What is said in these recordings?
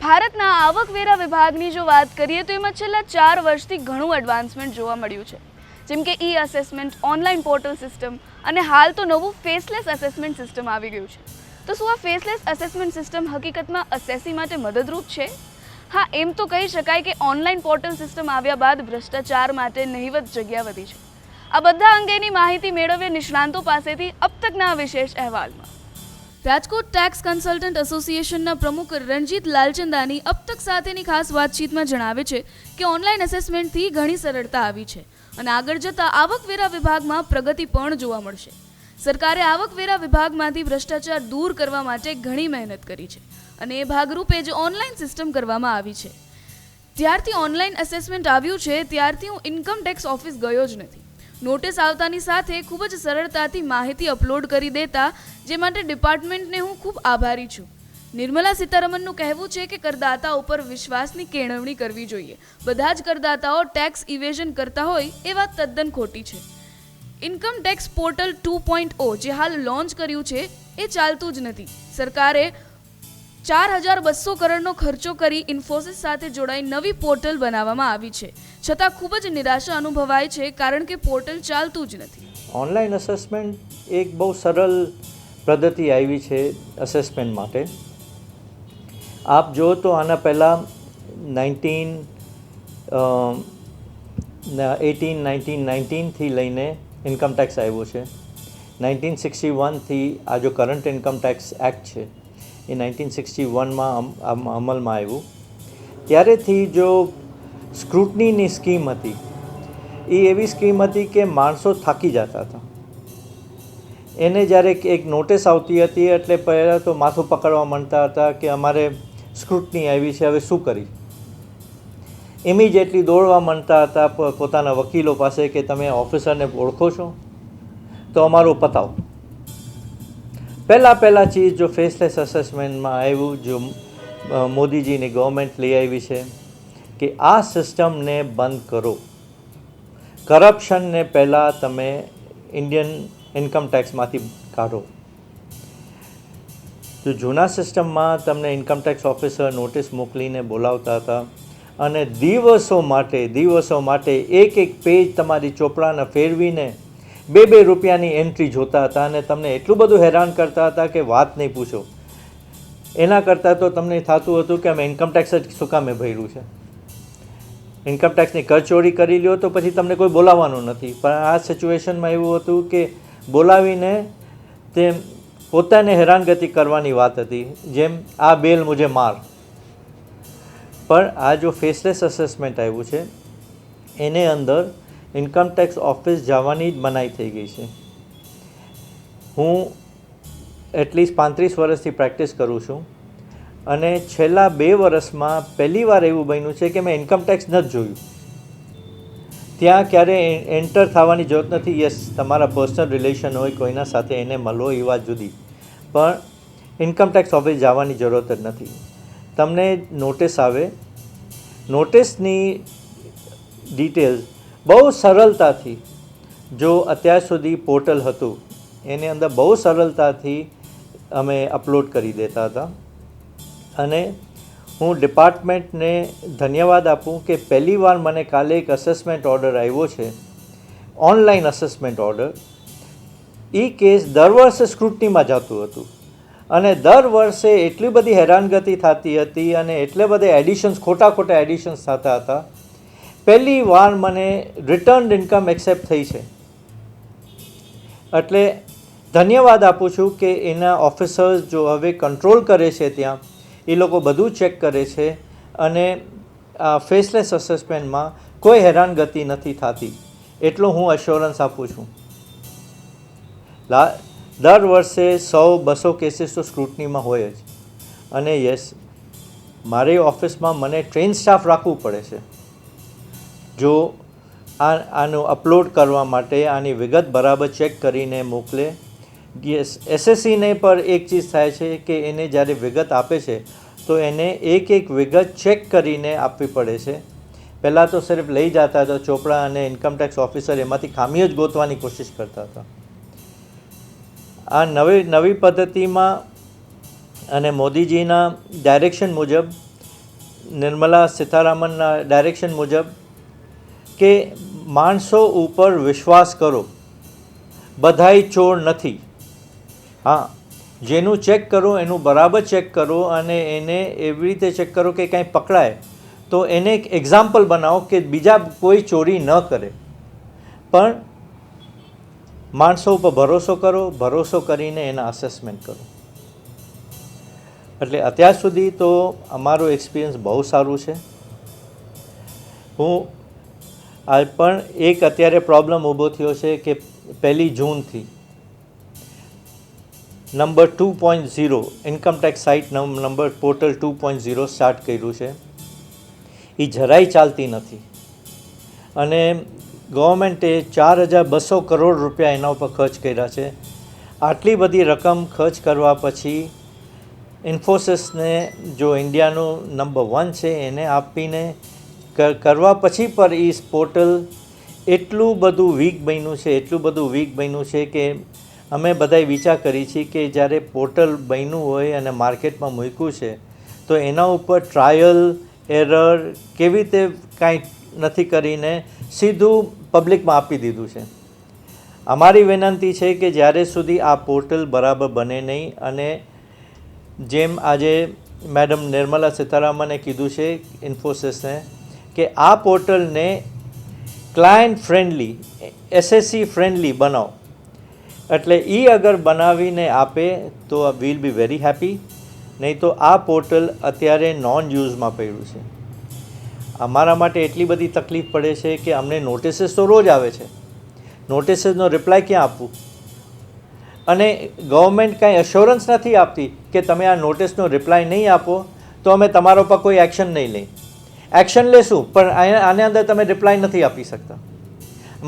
ભારતના આવકવેરા વિભાગની જો વાત કરીએ તો એમાં છેલ્લા 4 વર્ષથી ઘણું એડવાન્સમેન્ટ જોવા મળ્યું છે, જેમ કે ઈ અસેસમેન્ટ, ઓનલાઈન પોર્ટલ સિસ્ટમ અને હાલ તો નવું ફેસલેસ અસેસમેન્ટ સિસ્ટમ આવી ગયું છે. તો શું આ ફેસલેસ અસેસમેન્ટ સિસ્ટમ હકીકતમાં અસેસી માટે મદદરૂપ છે? હા, એમ તો કહી શકાય કે ઓનલાઈન પોર્ટલ સિસ્ટમ આવ્યા બાદ ભ્રષ્ટાચાર માટે નહિવત જગ્યા વધી છે. આ બધા અંગેની માહિતી મેળવીએ નિષ્ણાંતો પાસેથી અબ તકના વિશેષ અહેવાલમાં. રાજકોટ ટેક્સ કન્સલ્ટન્ટ એસોસિએશનના પ્રમુખ રણજીત લાલચંદાની અબ તક સાથેની ખાસ વાતચીતમાં જણાવે છે કે ઓનલાઈન એસેસમેન્ટથી ઘણી સરળતા આવી છે અને આગળ જતાં આવકવેરા વિભાગમાં પ્રગતિ પણ જોવા મળશે. સરકારે આવકવેરા વિભાગમાંથી ભ્રષ્ટાચાર દૂર કરવા માટે ઘણી મહેનત કરી છે અને એ ભાગરૂપે જ ઓનલાઈન સિસ્ટમ કરવામાં આવી છે. જ્યારથી ઓનલાઈન એસેસમેન્ટ આવ્યું છે ત્યારથી હું ઇન્કમ ટેક્સ ઓફિસ ગયો જ નથી. નોટિસ આવતાની સાથે ખૂબ જ સરળતાથી માહિતી અપલોડ કરી દેતા, જે માટે ડિપાર્ટમેન્ટને હું ખૂબ આભારી છું. નિર્મલા સીતારમણનું કહેવું છે કે કરદાતા ઉપર વિશ્વાસની કેળવણી કરવી જોઈએ. બધા જ કરદાતાઓ ટેક્સ ઇવેઝન કરતા હોય એ વાત તદ્દન ખોટી છે. ઇન્કમ ટેક્સ પોર્ટલ 2.0 જે હાલ લોન્ચ કર્યું છે એ ચાલતું જ નથી. સરકારે 4,200 કરોડનો ખર્ચો કરી ઇન્ફોસિસ સાથે જોડાઈ નવી પોર્ટલ બનાવવામાં આવી છે, છતાં ખૂબ જ નિરાશા અનુભવાય છે કારણ કે પોર્ટલ ચાલતું જ નથી. ઓનલાઈન અસેસમેન્ટ એક બહુ સરળ પદ્ધતિ આવી છે અસેસમેન્ટ માટે. આપ જો તો આના પહેલાં 1919થી લઈને ઇન્કમ ટેક્સ આવ્યો છે. 1961થી આ જો કરંટ ઇન્કમ ટેક્સ એક્ટ છે એ 1961માં અમલમાં આવ્યું. ત્યારેથી જો સ્ક્રુટનીની સ્કીમ હતી એ એવી સ્કીમ હતી કે માણસો થાકી જતા હતા. એને જ્યારે એક નોટિસ આવતી હતી એટલે પહેલાં તો માથું પકડવા માંડતા હતા કે અમારે સ્ક્રુટની આવી છે, હવે શું કરી. ઇમિડિયેટલી દોડવા માંડતા હતા પોતાના વકીલો પાસે કે તમે ઓફિસરને ઓળખો છો તો અમારું પતાવો. પહેલાં ચીજ જો ફેસલેસ અસેસમેન્ટમાં આવ્યું, જો મોદીજીની ગવર્મેન્ટ લઈ આવી છે કે આ સિસ્ટમને બંધ કરો. કરપ્શનને પહેલાં તમે ઇન્ડિયન ઇન્કમ ટેક્સમાંથી કાઢો. જો જૂના સિસ્ટમમાં તમને ઇન્કમ ટેક્સ ઓફિસર નોટિસ મોકલીને બોલાવતા હતા અને દિવસો માટે એક પેજ તમારી ચોપડાને ફેરવીને 2 રૂપિયાની એન્ટ્રી જોતા હતા અને તમને એટલું બધું હેરાન કરતા હતા કે વાત નહીં પૂછો. એના કરતાં તો તમને થતું હતું કે અમે ઇન્કમ ટેક્સ જ શું કામે ભર્યું છે. ઇન્કમ ટેક્સની કરચોરી કરી લ્યો તો પછી તમને કોઈ બોલાવવાનું નથી. પણ આ સિચ્યુએશનમાં એવું હતું કે બોલાવીને તે પોતાને હેરાનગતિ કરવાની વાત હતી, જેમ આ બેલ મુજે માર. પણ આ જો ફેસલેસ અસેસમેન્ટ આવ્યું છે એને અંદર ઇન્કમ ટેક્સ ઓફિસ જવાની જ મનાઈ થઈ ગઈ છે. હું એટલીસ્ટ 35 વર્ષથી પ્રેક્ટિસ કરું છું અને છેલ્લા 2 વર્ષમાં પહેલી વાર એવું બન્યું છે કે મેં ઇન્કમ ટેક્સ નથી જોયું. ત્યાં ક્યારે એન્ટર થવાની જરૂરત નથી. યસ, તમારા પર્સનલ રિલેશન હોય કોઈના સાથે એને મળો એ વાત જુદી, પણ ઇન્કમ ટેક્સ ઓફિસ જવાની જરૂરત જ નથી. તમને નોટિસ આવે, નોટિસની ડિટેલ્સ બહુ સરળતાથી, જો અત્યાર સુધી પોર્ટલ હતું એની અંદર બહુ સરળતાથી અમે અપલોડ કરી દેતા હતા. અને હું ડિપાર્ટમેન્ટને ધન્યવાદ આપું કે પહેલીવાર મને કાલે એક અસેસમેન્ટ ઓર્ડર આવ્યો છે, ઓનલાઈન અસેસમેન્ટ ઓર્ડર. એ કેસ દર વર્ષે સ્ક્રુટનીમાં જતું હતું અને દર વર્ષે એટલી બધી હેરાનગતિ થતી હતી અને એટલે બધા એડિશન્સ, ખોટા એડિશન્સ થતા હતા. પહેલી વાર મને રિટર્ન ઇન્કમ એક્સેપ્ટ થઈ છે. એટલે ધન્યવાદ આપું છું કે એના ઓફિસર્સ જો હવે કંટ્રોલ કરે છે, ત્યાં એ લોકો બધું ચેક કરે છે અને ફેસલેસ અસેસમેન્ટમાં કોઈ હેરાનગતિ નથી થતી. એટલો હું અશ્યોરન્સ આપું છું. દર વર્ષે 100-200 કેસીસ તો સ્ક્રુટનીમાં હોય જ. અને યસ, મારી ઓફિસમાં મને ટ્રેન સ્ટાફ રાખવું પડે છે જો આનું અપલોડ કરવા માટે, આની વિગત બરાબર ચેક કરીને મોકલે. યસ, એસએસસીને પર એક ચીજ થાય છે કે એને જ્યારે વિગત આપે છે તો એને એક વિગત ચેક કરીને આપવી પડે છે. પહેલાં તો સિર્ફ લઈ જતા હતા ચોપડા અને ઇન્કમ ટેક્સ ઓફિસર એમાંથી ખામીઓ જ ગોતવાની કોશિશ કરતા હતા. આ નવી પદ્ધતિમાં અને મોદીજીના ડાયરેક્શન મુજબ નિર્મલા સીતારામનના ડાયરેક્શન મુજબ કે માણસો ઉપર વિશ્વાસ કરો, બધાય ચોર નથી. હા, જેનું ચેક કરો એનું બરાબર ચેક કરો અને એને એવી રીતે ચેક કરો કે કાંઈ પકડાય તો એને એક એક્ઝામ્પલ બનાવો કે બીજા કોઈ ચોરી ન કરે. પણ માણસો ઉપર ભરોસો કરો, ભરોસો કરીને એના અસેસમેન્ટ કરો. એટલે અત્યાર સુધી તો અમારું એક્સપિરિયન્સ બહુ સારું છે. હું પણ એક અત્યારે પ્રોબ્લેમ ઊભો થયો છે કે 1 જૂનથી number 2.0 income tax site number portal 2.0 start કર્યું છે. એ જરાય ચાલતી નથી અને ગવર્મેન્ટે 4,200 કરોડ રૂપિયા એના ઉપર ખર્ચ કર્યા છે. આટલી બધી રકમ ખર્ચ કરવા પછી ઇન્ફોસિસને જો ઇન્ડિયાનું નંબર 1 છે એને આપીને કરવા પછી પર એ પોર્ટલ એટલું બધું વીક બન્યું છે, એટલું બધું વીક બન્યું છે કે અમે બધાએ વિચાર કરી છે કે જ્યારે પોર્ટલ બન્યું હોય અને માર્કેટમાં મૂક્યું છે તો એના ઉપર ટ્રાયલ એરર કેવી રીતે કાંઈ નથી કરીને સીધું પબ્લિકમાં આપી દીધું છે. અમારી વિનંતી છે કે જ્યારે સુધી આ પોર્ટલ બરાબર બને નહીં અને જેમ આજે મેડમ નિર્મલા સીતારામને કીધું છે ઇન્ફોસિસને કે આ પોર્ટલને ક્લાયન્ટ ફ્રેન્ડલી, એસએસસી ફ્રેન્ડલી બનાવો. એટલે એ અગર બનાવીને આપે તો વીલ બી વેરી હેપી. નહીં તો આ પોર્ટલ અત્યારે નોન યુઝમાં પડ્યું છે. અમારા માટે એટલી બધી તકલીફ પડે છે કે અમને નોટિસીસ તો રોજ આવે છે, નોટિસીસનો રિપ્લાય ક્યાં આપવું? અને ગવર્મેન્ટ કાંઈ અશ્યોરન્સ નથી આપતી કે તમે આ નોટિસનો રિપ્લાય નહીં આપો તો અમે તમારા પર કોઈ એક્શન નહીં લઈએ. એક્શન લેશું પણ આને અંદર તમે રિપ્લાય નથી આપી શકતા.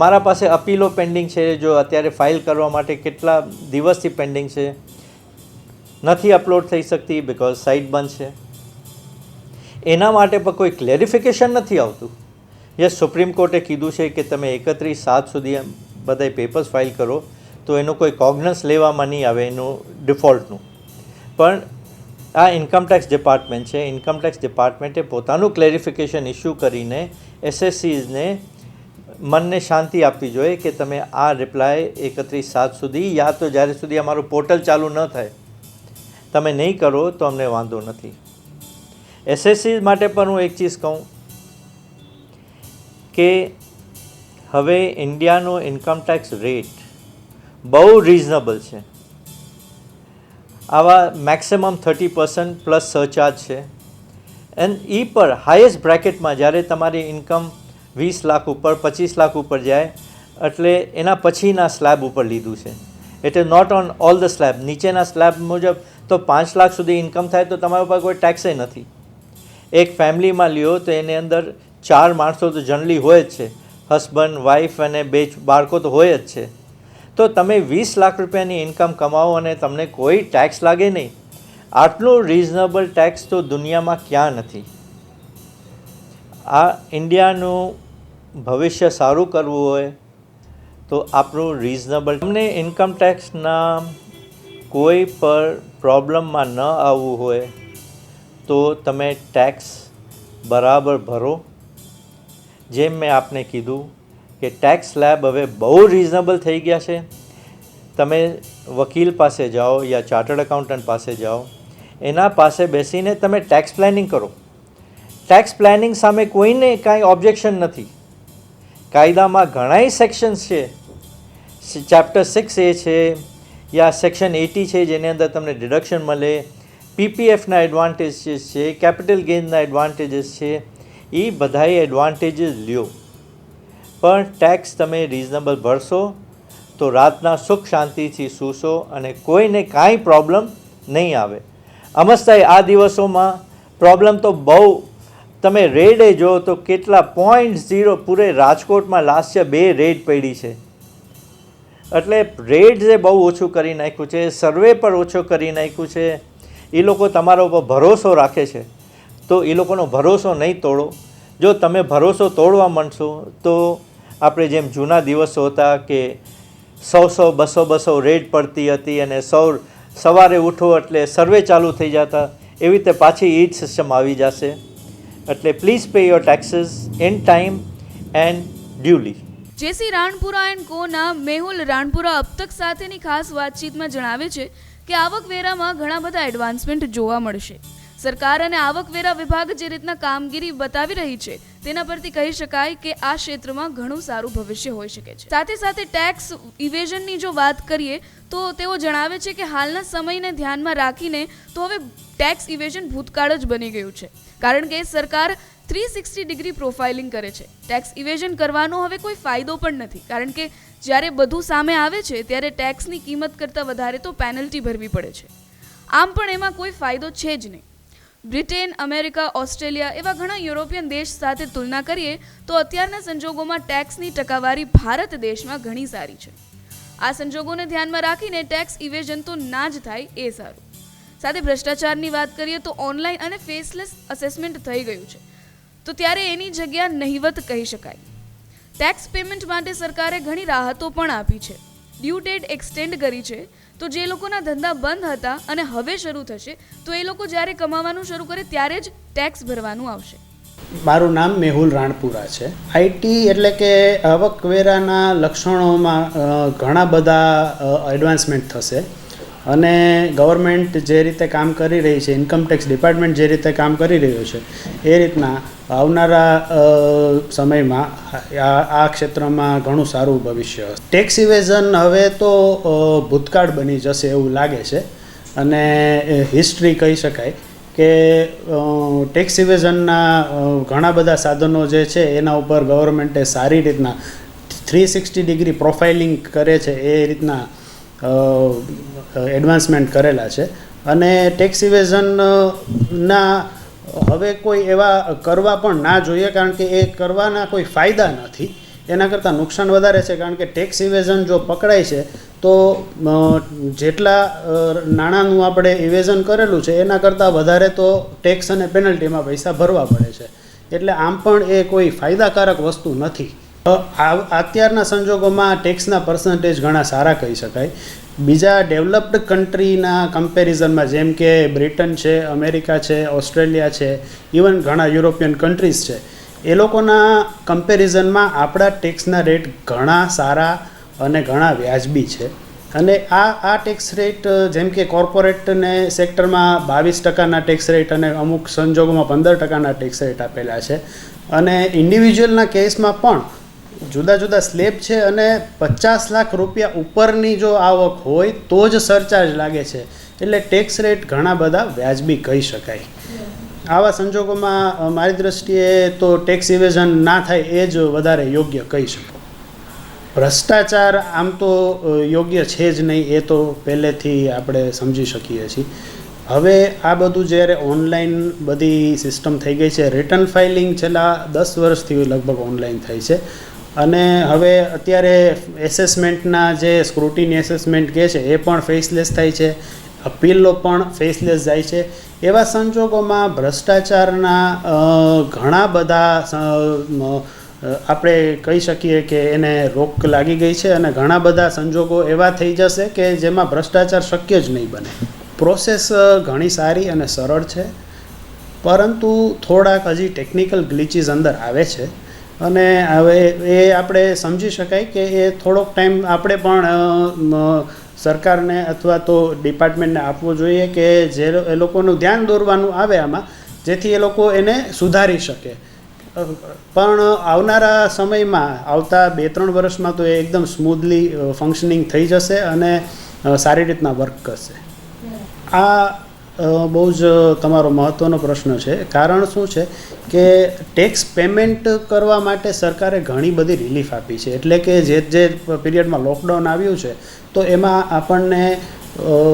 મારા પાસે અપીલો પેન્ડિંગ છે, જો અત્યારે ફાઇલ કરવા માટે કેટલા દિવસથી પેન્ડિંગ છે, નથી અપલોડ થઈ શકતી બિકોઝ સાઇટ બંધ છે. એના માટે પણ કોઈ ક્લેરિફિકેશન નથી આવતું. યસ, સુપ્રીમ કોર્ટે કીધું છે કે તમે 31/7 સુધી બધા પેપર્સ ફાઇલ કરો તો એનું કોઈ કોગ્નન્સ લેવામાં નહીં આવે એનું ડિફોલ્ટનું. પણ આ ઇન્કમટેક્સ ડિપાર્ટમેન્ટ છે, ઇન્કમટેક્સ ડિપાર્ટમેન્ટે પોતાનું ક્લેરિફિકેશન ઇસ્યુ કરીને એસએસસીઝને મનને શાંતિ આપવી જોઈએ કે તમે આ રિપ્લાય 31/7 સુધી યા તો જ્યારે સુધી અમારું પોર્ટલ ચાલુ ન થાય તમે નહીં કરો તો અમને વાંધો નથી. એસએસસી માટે પણ હું એક ચીજ કહું કે હવે ઇન્ડિયાનો ઇન્કમટેક્સ રેટ બહુ રિઝનેબલ છે. આવા મેક્સિમમ 30% પ્લસ સરચાર્જ છે. એન્ડ એ પર હાઈએસ્ટ બ્રેકેટમાં જ્યારે તમારી ઇન્કમ 20 લાખ ઉપર 25 લાખ ઉપર જાય એટલે એના પછીના સ્લેબ ઉપર લીધું છે. It is not on all the slab. નીચેના સ્લેબ મુજબ તો 5 લાખ સુધી ઇન્કમ થાય તો તમારા ઉપર કોઈ ટેક્સે નથી. એક ફેમિલીમાં લ્યો તો એની અંદર 4 માણસો તો જનરલી હોય જ છે, હસબન્ડ, વાઈફ અને 2 બાળકો તો હોય જ છે. તો તમે 20 લાખ રૂપિયાની ઇન્કમ કમાવો અને તમને કોઈ ટેક્સ લાગે નહીં. આટલું રિઝનેબલ ટેક્સ તો દુનિયામાં ક્યાં નથી. આ ઇન્ડિયાનું ભવિષ્ય સારું કરવું હોય તો આપણું રિઝનેબલ, તમને ઇન્કમ ટેક્સના કોઈ પર પ્રોબ્લેમમાં ન આવવું હોય તો તમે ટેક્સ બરાબર ભરો. જેમ મેં આપને કીધું કે ટેક્સ સ્લેબ હવે બહુ રિઝનેબલ થઈ ગયા છે. તમે વકીલ પાસે જાઓ યા ચાર્ટર્ડ એકાઉન્ટન્ટ પાસે જાઓ, એના પાસે બેસીને તમે ટેક્સ પ્લાનિંગ કરો. ટેક્સ પ્લાનિંગ સામે કોઈને કાંઈ ઓબ્જેક્શન નથી. કાયદામાં ઘણાય સેક્શન્સ છે, ચેપ્ટર 6A છે યા સેક્શન 80 છે જેની અંદર તમને ડિડક્શન મળે, પીપીએફના એડવાન્ટેજીસ છે, કેપિટલ ગેઇનના એડવાન્ટેજીસ છે. એ બધાય એડવાન્ટેજીસ લ્યો પણ ટેક્સ તમે રિઝનેબલ ભરશો તો રાતના સુખ શાંતિથી સૂશો અને કોઈને કાંઈ પ્રોબ્લેમ નહીં આવે. અમસ્તા આ દિવસોમાં પ્રોબ્લેમ તો બહુ, તમે રેડે જો તો કેટલા 0.0 પૂરે રાજકોટમાં લાસ્ટ યર 2 રેડ પડી છે. એટલે રેડ્સે બહુ ઓછું કરી નાખ્યું છે, સર્વે પર ઓછો કરી નાખ્યું છે. એ લોકો તમારા ઉપર ભરોસો રાખે છે તો એ લોકોનો ભરોસો નહીં તોડો. જો તમે ભરોસો તોડવા માંડશો તો આપણે જેમ જૂના દિવસો હતા કે 100 200 રેડ પડતી હતી અને સવારે ઉઠો એટલે સર્વે ચાલુ થઈ જતા, એવી રીતે પાછી એ જ સિસ્ટમ આવી જશે. એટલે please pay your taxes in time and duly. જેસી રાણપુરા એન્ડ કોના મેહુલ રાણપુરા અબ તક સાથેની ખાસ વાતચીતમાં જણાવે છે કે આવકવેરામાં ઘણા બધા એડવાન્સમેન્ટ જોવા મળશે. સરકાર અને આવકવેરા વિભાગ જે રીતના કામગીરી બતાવી રહી છે તેના પરથી કહી શકાય કે આ ક્ષેત્રમાં ઘણું સારું ભવિષ્ય હોઈ શકે છે. સાથે સાથે ટેક્સ ઇવેઝનની જો વાત કરીએ તો તેઓ જણાવે છે કે હાલના સમયને ધ્યાનમાં રાખીને તો હવે ટેક્સ ઇવેઝન ભૂતકાળ જ બની ગયું છે, કારણ કે સરકાર 360 ડિગ્રી પ્રોફાઇલિંગ કરે છે. ટેક્સ ઇવેઝન કરવાનો હવે કોઈ ફાયદો પણ નથી, કારણ કે જ્યારે બધું સામે આવે છે ત્યારે ટેક્સની કિંમત કરતાં વધારે તો પેનલ્ટી ભરવી પડે છે. આમ પણ એમાં કોઈ ફાયદો છે જ નહીં. બ્રિટેન, અમેરિકા, ઓસ્ટ્રેલિયા એવા ઘણા યુરોપિયન દેશ સાથે તુલના કરીએ તો અત્યારના સંજોગોમાં ટેક્સની ટકાવારી ભારત દેશમાં ઘણી સારી છે. આ સંજોગોને ધ્યાનમાં રાખીને ટેક્સ ઇવેઝન તો ના જ થાય એ સારું. સાથે ભ્રષ્ટાચારની વાત કરીએ તો ઓનલાઈન અને ફેસલેસ અસેસમેન્ટ થઈ ગયું છે, તો ત્યારે એની જગ્યા નહિવત કહી શકાય. ટેક્સ પેમેન્ટ માટે સરકારે ઘણી રાહતો પણ આપી છે. ડ્યુ ડેટ એક્સટેન્ડ કરી છે, તો જે લોકોના ધંધા બંધ હતા અને હવે શરૂ થશે તો એ લોકો જ્યારે કમાવાનું શરૂ કરે ત્યારે જ ટેક્સ ભરવાનું આવશે. મારું નામ મેહુલ રાણપુરા છે. આઈટી એટલે કે આવકવેરાના લક્ષણોમાં ઘણા બધા એડવાન્સમેન્ટ થશે અને ગવર્મેન્ટ જે રીતે કામ કરી રહી છે, ઇન્કમટેક્સ ડિપાર્ટમેન્ટ જે રીતે કામ કરી રહ્યું છે એ રીતના આવનારા સમયમાં આ ક્ષેત્રમાં ઘણું સારું ભવિષ્ય હશે. ટેક્સ ઇવેઝન હવે તો ભૂતકાળ બની જશે એવું લાગે છે અને હિસ્ટ્રી કહી શકાય કે ટેક્સ ઇવેઝનના ઘણા બધા સાધનો જે છે એના ઉપર ગવર્મેન્ટે સારી રીતના 360 ડિગ્રી પ્રોફાઇલિંગ કરે છે એ રીતના એડવાન્સમેન્ટ કરેલા છે અને ટેક્સ ઇવેઝનના હવે કોઈ એવા કરવા પણ ના જોઈએ, કારણ કે એ કરવાના કોઈ ફાયદા નથી, એના કરતાં નુકસાન વધારે છે. કારણ કે ટેક્સ ઇવેઝન જો પકડાય છે તો જેટલા નાણાંનું આપણે ઇવેઝન કરેલું છે એના કરતાં વધારે તો ટેક્સ અને પેનલ્ટીમાં પૈસા ભરવા પડે છે, એટલે આમ પણ એ કોઈ ફાયદાકારક વસ્તુ નથી. અત્યારના સંજોગોમાં ટેક્સના પર્સન્ટેજ ઘણા સારા કહી શકાય. બીજા ડેવલપ્ડ કન્ટ્રીના કમ્પેરિઝનમાં જેમ કે બ્રિટન છે, અમેરિકા છે, ઓસ્ટ્રેલિયા છે, ઇવન ઘણા યુરોપિયન કન્ટ્રીઝ છે, એ લોકોના કમ્પેરિઝનમાં આપણા ટેક્સના રેટ ઘણા સારા અને ઘણા વ્યાજબી છે. અને આ ટેક્સ રેટ જેમ કે કોર્પોરેટને સેક્ટરમાં 22% ટેક્સ રેટ અને અમુક સંજોગોમાં 15% ટેક્સ રેટ આપેલા છે અને ઇન્ડિવિજ્યુઅલના કેસમાં પણ જુદા જુદા સ્લેબ છે અને 50 લાખ રૂપિયા ઉપરની જો આવક હોય તો જ સરચાર્જ લાગે છે, એટલે ટેક્સ રેટ ઘણા બધા વ્યાજબી કહી શકાય. આવા સંજોગોમાં મારી દૃષ્ટિએ તો ટેક્સ ઇવેઝન ના થાય એ જ વધારે યોગ્ય કહી શકો. ભ્રષ્ટાચાર આમ તો યોગ્ય છે જ નહીં, એ તો પહેલેથી આપણે સમજી શકીએ છીએ. હવે આ બધું જ્યારે ઓનલાઈન બધી સિસ્ટમ થઈ ગઈ છે, રિટર્ન ફાઇલિંગ છેલ્લા 10 વર્ષથી લગભગ ઓનલાઈન થઈ છે અને હવે અત્યારે એસેસમેન્ટના જે સ્ક્રુટિની એસેસમેન્ટ કહે છે એ પણ ફેસલેસ થાય છે, અપીલો પણ ફેસલેસ જાય છે. એવા સંજોગોમાં ભ્રષ્ટાચારના ઘણા બધા આપણે કહી શકીએ કે એને રોક લાગી ગઈ છે અને ઘણા બધા સંજોગો એવા થઈ જશે કે જેમાં ભ્રષ્ટાચાર શક્ય જ નહીં બને. પ્રોસેસ ઘણી સારી અને સરળ છે, પરંતુ થોડાક હજી ટેકનિકલ ગ્લિચીસ અંદર આવે છે અને હવે એ આપણે સમજી શકાય કે એ થોડોક ટાઈમ આપણે પણ સરકારને અથવા તો ડિપાર્ટમેન્ટને આપવો જોઈએ કે જે એ લોકોનું ધ્યાન દોરવાનું આવે આમાં, જેથી એ લોકો એને સુધારી શકે. પણ આવનારા સમયમાં આવતા 2-3 વર્ષમાં તો એ એકદમ સ્મૂધલી ફંક્શનિંગ થઈ જશે અને સારી રીતના વર્ક કરશે. આ બહુ જ તમારો મહત્ત્વનો પ્રશ્ન છે. કારણ શું છે કે ટેક્સ પેમેન્ટ કરવા માટે સરકારે ઘણી બધી રિલીફ આપી છે, એટલે કે જે પીરિયડમાં લોકડાઉન આવ્યું છે તો એમાં આપણને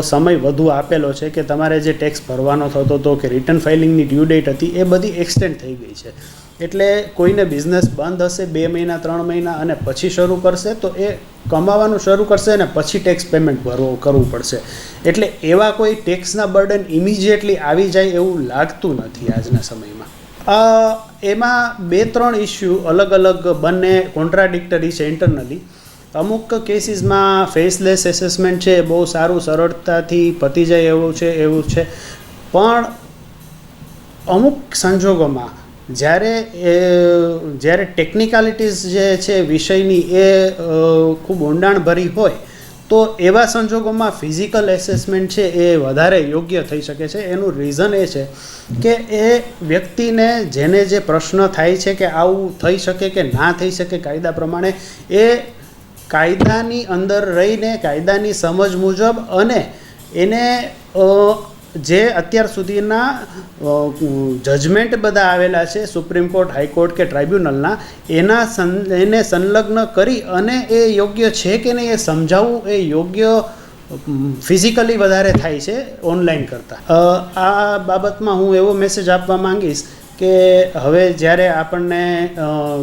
સમય વધુ આપેલો છે કે તમારે જે ટેક્સ ભરવાનો થતો હતો કે રિટર્ન ફાઇલિંગની ડ્યુ ડેટ હતી એ બધી એક્સટેન્ડ થઈ ગઈ છે. એટલે કોઈને બિઝનેસ બંધ હશે 2 મહિના 3 મહિના અને પછી શરૂ કરશે તો એ કમાવાનું શરૂ કરશે અને પછી ટેક્સ પેમેન્ટ કરવું પડશે. એટલે એવા કોઈ ટેક્સના બર્ડન ઇમિજિએટલી આવી જાય એવું લાગતું નથી આજના સમયમાં. એમાં 2-3 ઇસ્યુ અલગ અલગ બંને કોન્ટ્રાડિક્ટરી છે ઇન્ટરનલી. અમુક કેસીસમાં ફેસલેસ એસેસમેન્ટ છે બહુ સારું સરળતાથી પતી જાય એવું છે, પણ અમુક સંજોગોમાં જ્યારે ટેકનિકાલિટીઝ જે છે વિષયની એ ખૂબ ઊંડાણભરી હોય તો એવા સંજોગોમાં ફિઝિકલ એસેસમેન્ટ છે એ વધારે યોગ્ય થઈ શકે છે. એનું રીઝન એ છે કે એ વ્યક્તિને જેને જે પ્રશ્ન થાય છે કે આવું થઈ શકે કે ના થઈ શકે કાયદા પ્રમાણે, એ કાયદાની અંદર રહીને કાયદાની સમજ મુજબ અને એને જે અત્યાર સુધીના જજમેન્ટ બધા આવેલા છે સુપ્રીમ કોર્ટ, હાઈકોર્ટ કે ટ્રાઇબ્યુનલના, એને સંલગ્ન કરી અને એ યોગ્ય છે કે નહીં એ સમજાવવું એ યોગ્ય ફિઝિકલી વધારે થાય છે ઓનલાઈન કરતાં. આ બાબતમાં હું એવો મેસેજ આપવા માંગીશ કે હવે જ્યારે આપણને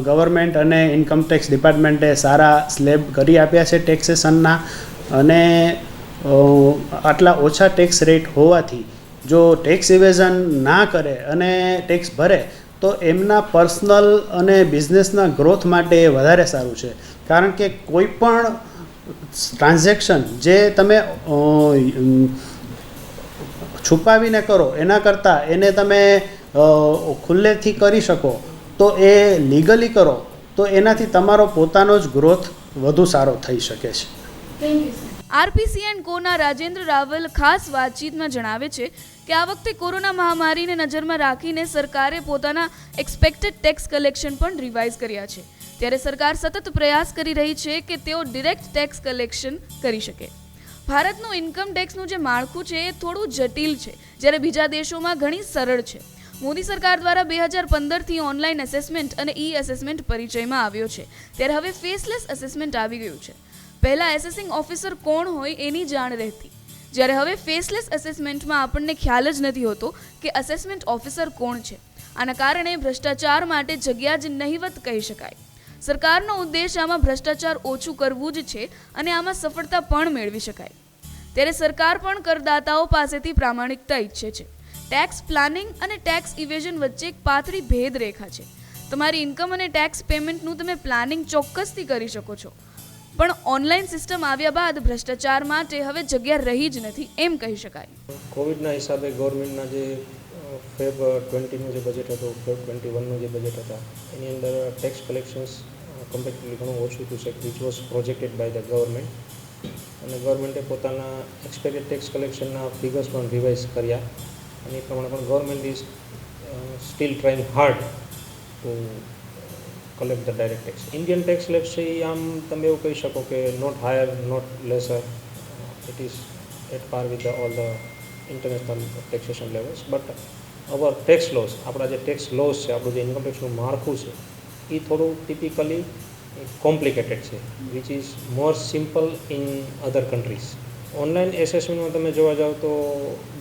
ગવર્મેન્ટ અને ઇન્કમટેક્સ ડિપાર્ટમેન્ટે સારા સ્લેબ કરી આપ્યા છે ટેક્સેશનના, અને આટલા ઓછા ટેક્સ રેટ હોવાથી જો ટેક્સ ઇવેઝન ના કરે અને ટેક્સ ભરે તો એમના પર્સનલ અને બિઝનેસના ગ્રોથ માટે એ વધારે સારું છે. કારણ કે કોઈ પણ ટ્રાન્ઝેક્શન જે તમે છુપાવીને કરો એના કરતાં એને તમે ખુલ્લેથી કરી શકો તો એ લીગલી કરો તો એનાથી તમારો પોતાનો જ ગ્રોથ વધુ સારો થઈ શકે છે. આરપીસી એન્ડ કોના રાજેન્દ્ર રાવલ ખાસ વાતચીતમાં જણાવે છે કે આ વખતે કોરોના મહામારીને નજરમાં રાખીને સરકારે પોતાના એક્સપેક્ટેડ ટેક્સ કલેક્શન પણ રિવાઇઝ કર્યા છે. ત્યારે સરકાર સતત પ્રયાસ કરી રહી છે કે તેઓ ડિરેક્ટ ટેક્સ કલેક્શન કરી શકે. ભારતનું ઇન્કમ ટેક્સનું જે માળખું છે એ થોડું જટિલ છે, જ્યારે બીજા દેશોમાં ઘણી સરળ છે. મોદી સરકાર દ્વારા 2015થી ઓનલાઈન એસેસમેન્ટ અને ઈ એસેસમેન્ટ પરિચયમાં આવ્યો છે, ત્યારે હવે ફેસલેસ એસેસમેન્ટ આવી ગયું છે. પહેલાં એસેસિંગ ઓફિસર કોણ હોય એની જાણ રહેતી, જ્યારે હવે ફેસલેસ એસેસમેન્ટમાં આપણને ખ્યાલ જ નથી હોતો કે એસેસમેન્ટ ઓફિસર કોણ છે. આના કારણે ભ્રષ્ટાચાર માટે જગ્યા જ નહિવત કહી શકાય. સરકારનો ઉદ્દેશ આમાં ભ્રષ્ટાચાર ઓછું કરવું જ છે અને આમાં સફળતા પણ મેળવી શકાય. ત્યારે સરકાર પણ કરદાતાઓ પાસેથી પ્રામાણિકતા ઈચ્છે છે. ટેક્સ પ્લાનિંગ અને ટેક્સ ઇવેઝન વચ્ચે એક પાતળી ભેદ રેખા છે. તમારી ઇન્કમ અને ટેક્સ પેમેન્ટનું તમે પ્લાનિંગ ચોક્કસથી કરી શકો છો, પણ ઓનલાઈન સિસ્ટમ આવ્યા બાદ ભ્રષ્ટાચાર માટે હવે જગ્યા રહી જ નથી એમ કહી શકાય. કોવિડના હિસાબે ગવર્મેન્ટના જે ફેબ 20નું જે બજેટ હતું, ફેબ 21નું જે બજેટ હતા, એની અંદર ટેક્સ કલેક્શન્સ કમ્પેરેટિવલી ઘણું ઓછું થયું છે, which was projected by the government. અને ગવર્મેન્ટે પોતાના એક્સપેક્ટેડ ટેક્સ કલેક્શનના ફિગર્સ પણ રિવાઇઝ કર્યા, અને એ પ્રમાણે પણ government is still trying hard to collect the direct tax. Indian tax slab છે એ આમ તમે એવું કહી શકો કે not higher not lesser, it is at par with all the international taxation levels. But our tax loss, આપણા જે ટેક્સ લોસ છે, આપણું જે ઇન્કમ ટેક્સનું માળખું છે એ થોડું ટિપિકલી કોમ્પ્લિકેટેડ છે, which is more simple in other countries. Online એસેસમેન્ટમાં તમે જોવા જાઓ તો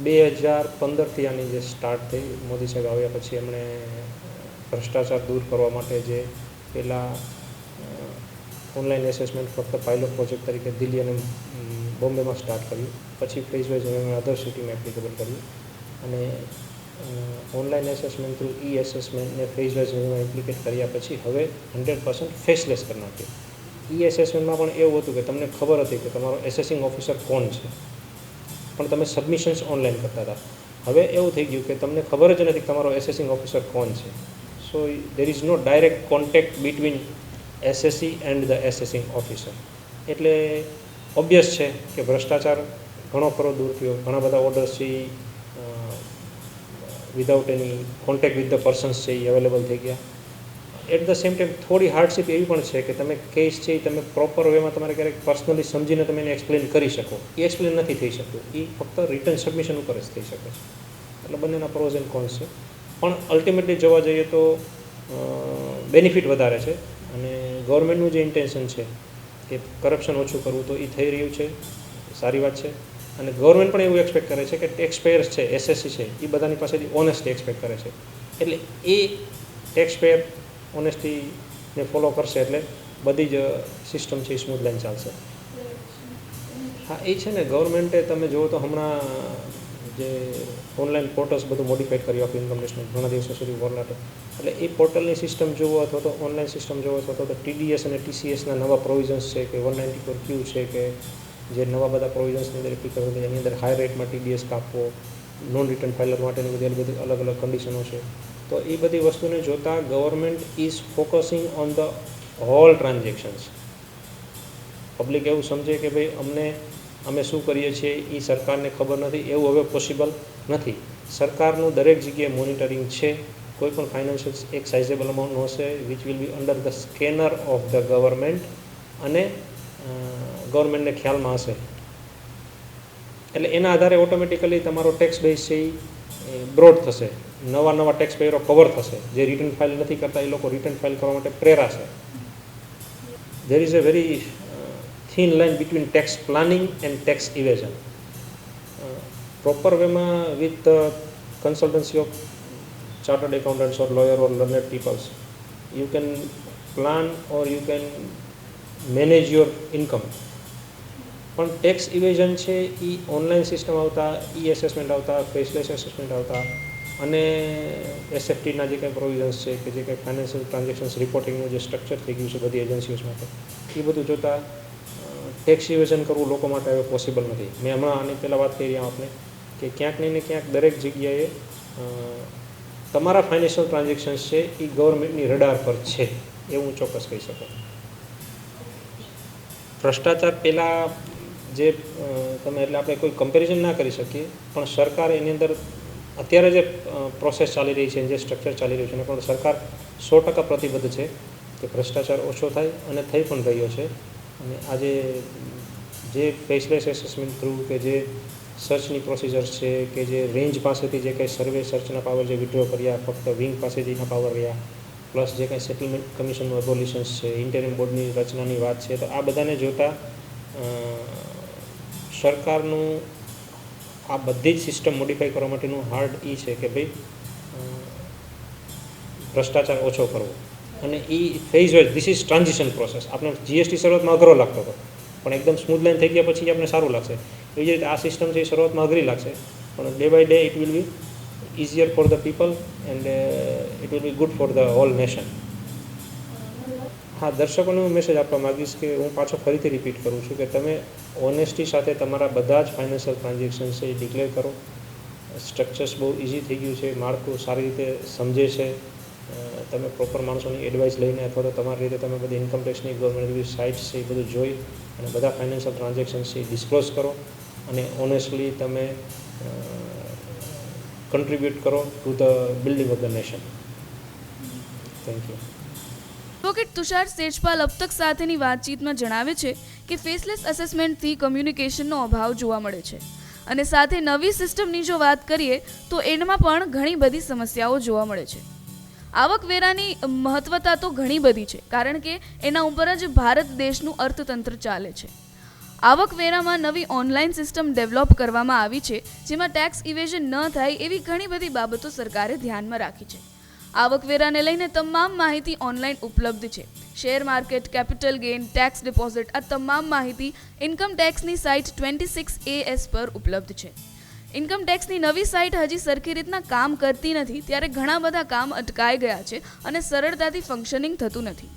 2015થી આની જે સ્ટાર્ટ થઈ, મોદી સાહેબ આવ્યા પછી એમણે ભ્રષ્ટાચાર દૂર કરવા માટે જે પહેલાં ઓનલાઈન એસેસમેન્ટ ફક્ત પાયલોટ પ્રોજેક્ટ તરીકે દિલ્હી અને બોમ્બેમાં સ્ટાર્ટ કર્યું, પછી ફેઝ વાઇઝ એમણે અધર સિટીમાં એપ્લિકેબલ કર્યું, અને ઓનલાઈન એસેસમેન્ટ થ્રુ ઈ એસેસમેન્ટને ફેઝ વાઇઝ એપ્લિકેટ કર્યા પછી હવે 100% ફેસલેસ કરી નાખ્યું. ઈ એસેસમેન્ટમાં પણ એવું હતું કે તમને ખબર હતી કે તમારો એસેસિંગ ઓફિસર કોણ છે, પણ તમે સબમિશન્સ ઓનલાઈન કરતા હતા. હવે એવું થઈ ગયું કે તમને ખબર જ નથી કે તમારો એસેસિંગ ઓફિસર કોણ છે. So there is no direct contact between SSC and the assessing officer. એટલે ઓબ્વિયસ છે કે ભ્રષ્ટાચાર ઘણો ખરો દૂર થયો. ઘણા બધા ઓર્ડર્સ છે without any contact with the persons છે એ અવેલેબલ થઈ ગયા. એટ ધ સેમ ટાઈમ થોડી હાર્ડશીપ એવી પણ છે કે તમે કેસ છે એ તમે પ્રોપર વેમાં તમારે ક્યારેક પર્સનલી સમજીને તમે એને એક્સપ્લેન કરી શકો, એ એક્સપ્લેન નથી થઈ શકતું, એ ફક્ત રિટર્ન સબમિશન ઉપર જ થઈ શકે છે. એટલે બંનેના પ્રોઝ એન્ડ કોન્સ છે, પણ અલ્ટિમેટલી જોવા જઈએ તો બેનિફિટ વધારે છે. અને ગવર્મેન્ટનું જે ઇન્ટેન્શન છે કે કરપ્શન ઓછું કરવું, તો એ થઈ રહ્યું છે, સારી વાત છે. અને ગવર્મેન્ટ પણ એવું એક્સપેક્ટ કરે છે કે ટેક્સ પેયર્સ છે, એસએસસી છે, એ બધાની પાસેથી ઓનેસ્ટી એક્સપેક્ટ કરે છે. એટલે એ ટેક્સ પેયર ઓનેસ્ટીને ફોલો કરશે એટલે બધી જ સિસ્ટમ છે એ સ્મૂથ લાઈન ચાલશે. હા, એ છે ને, ગવર્મેન્ટે તમે જુઓ તો હમણાં જે ઓનલાઈન પોર્ટલ્સ બધું મોડિફાઈડ કર્યું આખું ઇન્કમ ટેક્સનું ઘણા દિવસો સુધી વોરનાટો. એટલે એ પોર્ટલની સિસ્ટમ જુઓ અથવા તો ઓનલાઈન સિસ્ટમ જુઓ અથવા તો ટીડીએસ અને ટીસીએસના નવા પ્રોવિઝન્સ છે કે 194Q છે કે જે નવા બધા પ્રોવિઝન્સની અંદર એપ્લિકેબલ છે, એની અંદર હાઈ રેટમાં ટીડીએસ કાપવો, નોન રિટર્ન ફાઇલર માટેની બધી અલગ અલગ કન્ડિશનો છે. તો તો એ બધી વસ્તુને જોતાં government is focusing on the whole transactions. Public એવું સમજે કે ભાઈ અમે શું કરીએ છીએ એ સરકારને ખબર નથી, એવું હવે પોસિબલ નથી. સરકારનું દરેક જગ્યાએ મોનિટરિંગ છે. કોઈ પણ ફાઇનાન્શિયલ એક સાઇઝેબલ અમાઉન્ટ હશે which will be under the scanner of the government અને ગવર્મેન્ટને ખ્યાલમાં હશે, એટલે એના આધારે ઓટોમેટિકલી તમારો ટેક્સ બેઝ છે એ બ્રોડ થશે. નવા ટેક્સ પેયરો કવર થશે. જે રિટર્ન ફાઇલ નથી કરતા એ લોકો રિટર્ન ફાઇલ કરવા માટે પ્રેરાશે. There is a very thin line between tax planning and tax evasion. Proper વેમાં with consultancy of chartered accountants or lawyer or learned peoples, you can plan or you can manage your income. પણ tax evasion છે એ online system આવતા, e assessment આવતા, faceless assessment આવતા અને એસએફટીના જે કંઈ provisions છે કે જે કંઈ ફાઇનાન્શિયલ ટ્રાન્ઝેક્શન્સ રિપોર્ટિંગનું જે સ્ટ્રક્ચર થઈ ગયું છે બધી એજન્સીઓ માટે, એ બધું જોતાં ટેક્સ ઇવેઝન કરવું લોકો માટે હવે પોસિબલ નથી. મેં હમણાં આની પહેલાં વાત કરી આપને કે ક્યાંક ને ક્યાંક દરેક જગ્યાએ તમારા ફાઇનાન્શિયલ ટ્રાન્ઝેક્શન્સ છે એ ગવર્મેન્ટની રડાર પર છે, એવું હું ચોક્કસ કહી શકું. ભ્રષ્ટાચાર પહેલાં જે તમે એટલે આપણે કોઈ કમ્પેરિઝન ના કરી શકીએ, પણ સરકાર એની અંદર અત્યારે જે પ્રોસેસ ચાલી રહી છે, જે સ્ટ્રક્ચર ચાલી રહ્યું છે એને પણ સરકાર 100% પ્રતિબદ્ધ છે કે ભ્રષ્ટાચાર ઓછો થાય અને થઈ પણ રહ્યો છે. અને આજે જે ફેસલેસ એસેસમેન્ટ થ્રુ કે જે સર્ચની પ્રોસિજર્સ છે કે જે રેન્જ પાસેથી જે કંઈ સર્વે સર્ચના પાવર જે વિડ્રો કર્યા, ફક્ત વિંગ પાસેથીના પાવર રહ્યા, પ્લસ જે કંઈ સેટલમેન્ટ કમિશનનું એબોલિશન્સ છે, ઇન્ટરિમ બોર્ડની રચનાની વાત છે, તો આ બધાને જોતાં સરકારનું આ બધી જ સિસ્ટમ મોડિફાઈ કરવા માટેનું હાર્ડ એ છે કે ભાઈ ભ્રષ્ટાચાર ઓછો કરવો. અને એ phase wise this is transition process. આપણે જીએસટી શરૂઆતમાં અઘરો લાગતો હતો, પણ એકદમ સ્મૂથ લાઈન થઈ ગયા પછી આપણે સારું લાગશે. એવી જ રીતે આ સિસ્ટમ છે એ શરૂઆતમાં અઘરી લાગશે, પણ day by day it will be easier for the people and it will be good for the whole nation. હા, દર્શકોને હું મેસેજ આપવા માગીશ કે હું પાછો ફરીથી રિપીટ કરું છું કે તમે ઓનેસ્ટી સાથે તમારા બધા જ ફાઇનાન્શિયલ ટ્રાન્ઝેક્શન્સ છે એ ડિક્લેર કરો. સ્ટ્રક્ચર્સ બહુ ઇઝી થઈ ગયું છે, માળખું સારી રીતે સમજે છે. તમે પ્રોપર માણસોની એડવાઇસ લઈને અથવા તો તમારી રીતે તમે બધી ઇન્કમટેક્સની ગવર્મેન્ટ સાઇટ્સ છે એ બધું જોઈ અને બધા ફાઇનાન્શિયલ ટ્રાન્ઝેક્શન્સ છે એ ડિસ્ક્લોઝ કરો અને ઓનેસ્ટલી તમે કન્ટ્રીબ્યુટ કરો to the building of the nation. Thank you. Advocate Tushar Sejpal અબ તક સાથેની વાતચીતમાં જણાવે છે કે ફેસલેસ એસેસમેન્ટથી કમ્યુનિકેશનનો અભાવ જોવા મળે છે અને સાથે નવી સિસ્ટમની જો વાત કરીએ તો એમાં પણ ઘણી બધી સમસ્યાઓ જોવા મળે છે. આવકવેરાની મહત્વતા તો ઘણી બધી છે, કારણ કે એના ઉપર જ ભારત દેશનું અર્થતંત્ર ચાલે છે. આવકવેરામાં નવી ઓનલાઈન સિસ્ટમ ડેવલપ કરવામાં આવી છે, જેમાં ટેક્સ ઇવેઝન ન થાય એવી ઘણી બધી બાબતો સરકારે ધ્યાનમાં રાખી છે. આવકવેરાને લઈને તમામ માહિતી ઓનલાઈન ઉપલબ્ધ છે. Share market, capital gain, tax deposit, આ તમામ માહિતી ઇન્કમ ટેક્સની સાઇટ 26AS પર ઉપલબ્ધ છે. ઇન્કમ ટેક્સની નવી સાઇટ હજી સરખી રીતના કામ કરતી નથી, ત્યારે ઘણા બધા કામ અટકાઈ ગયા છે અને સરળતાથી ફંક્શનિંગ થતું નથી.